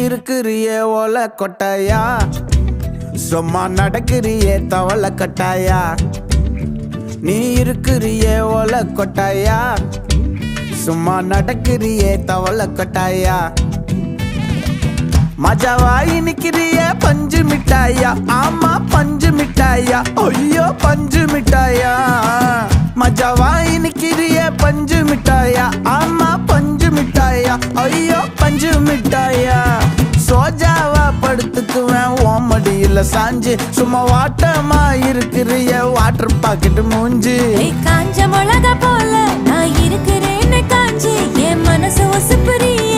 இருக்கிறியே ஓல கொட்டாயா, சும்மா நடக்கிறியே தவள கட்டாயா. நீ இருக்கிறியே ஓல கொட்டாயா, சும்மா நடக்கிறியே தவள கட்டாயா. மஜாவாய் நிக்கிறியே பஞ்சு மிட்டாயா, ஆமா பஞ்சு மிட்டாயா, ஐயோ பஞ்சு மிட்டாயா. மஜாவாய் நிக்கிறியே பஞ்சு மிட்டாயா, ஆமா பஞ்சு மிட்டாயா, ஐயோ பஞ்சு மிட்டாயா. சோஜாவா படுத்துக்குவேன் ஓமடியில சாஞ்சு, சும்மா வாட்டமா இருக்கிறிய வாட்டர் பாக்கெட் மூஞ்சி. காஞ்ச மிளகா போல நான் இருக்கிறேன்னு காஞ்சி என் மனசு ஒசுப்புறிய